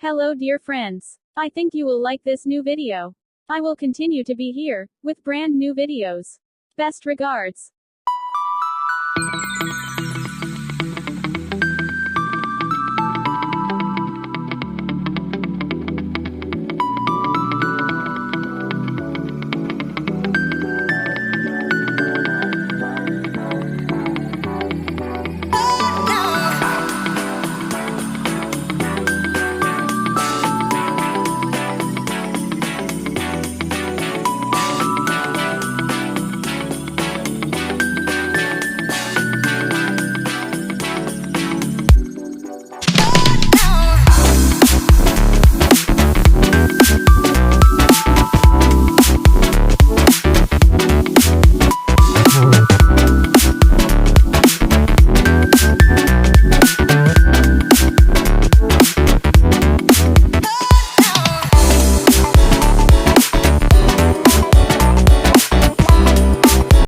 Hello dear friends. I think you will like this new video. I will continue to be here, with brand new videos. Best regards.